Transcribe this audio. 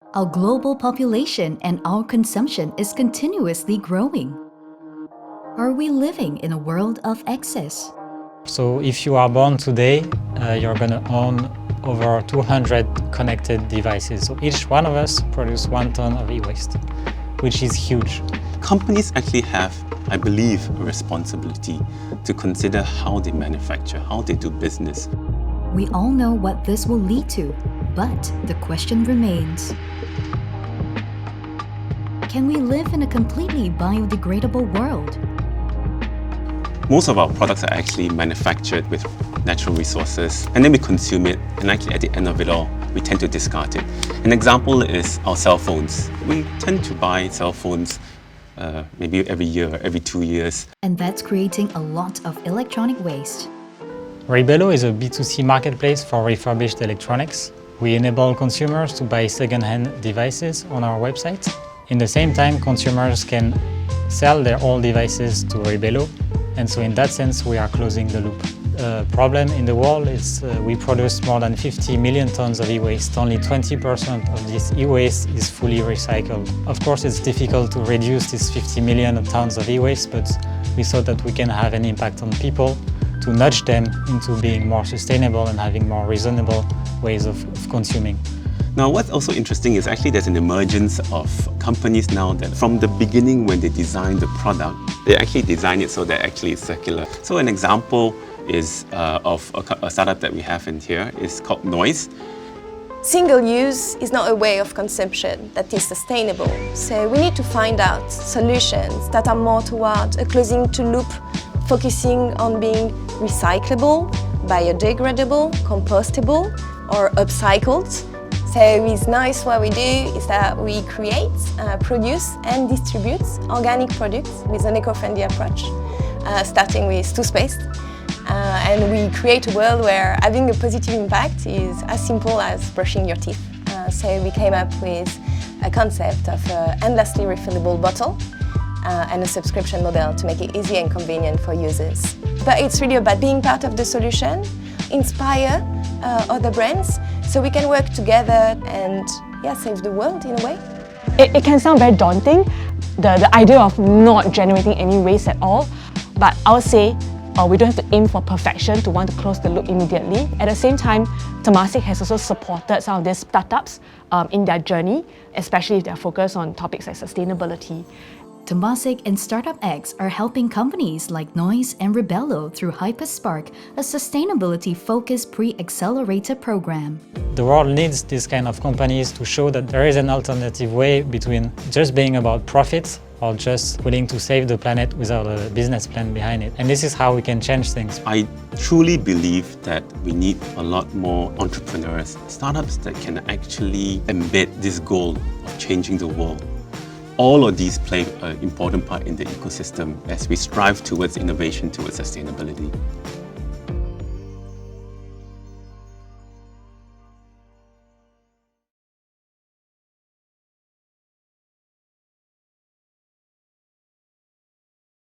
Our global population and our consumption is continuously growing. Are we living in a world of excess? So if you are born today, you're going to own over 200 connected devices. So each one of us produces 1 ton of e-waste, which is huge. Companies actually have, I believe, a responsibility to consider how they manufacture, how they do business. We all know what this will lead to, but the question remains. Can we live in a completely biodegradable world? Most of our products are actually manufactured with natural resources, and then we consume it, and actually at the end of it all, we tend to discard it. An example is our cell phones. We tend to buy cell phones maybe every year, every 2 years. And that's creating a lot of electronic waste. Rebello is a B2C marketplace for refurbished electronics. We enable consumers to buy second-hand devices on our website. In the same time, consumers can sell their old devices to Rebello, and so in that sense, we are closing the loop. The problem in the world is we produce more than 50 million tons of e-waste. Only 20% of this e-waste is fully recycled. Of course, it's difficult to reduce this 50 million tons of e-waste, but we thought that we can have an impact on people to nudge them into being more sustainable and having more reasonable ways of consuming. Now, what's also interesting is actually there's an emergence of companies now that from the beginning when they design the product, they actually design it so that actually it's circular. So an example is of a startup that we have in here is called Noise. Single use is not a way of consumption that is sustainable. So we need to find out solutions that are more towards a closing the loop, focusing on being recyclable, biodegradable, compostable, or upcycled. So with Nice, what we do is that we create, produce and distribute organic products with an eco-friendly approach, starting with toothpaste. And we create a world where having a positive impact is as simple as brushing your teeth. So we came up with a concept of an endlessly refillable bottle and a subscription model to make it easy and convenient for users. But it's really about being part of the solution, inspire other brands, so we can work together and save the world in a way. It can sound very daunting, the idea of not generating any waste at all, but I would say we don't have to aim for perfection to want to close the loop immediately. At the same time, Temasek has also supported some of these startups in their journey, especially if they're focused on topics like sustainability. Temasek and StartupX are helping companies like Noise and Rebello through HyperX, a sustainability-focused pre-accelerator program. The world needs these kind of companies to show that there is an alternative way between just being about profits or just willing to save the planet without a business plan behind it. And this is how we can change things. I truly believe that we need a lot more entrepreneurs, startups that can actually embed this goal of changing the world. All of these play an important part in the ecosystem as we strive towards innovation, towards sustainability.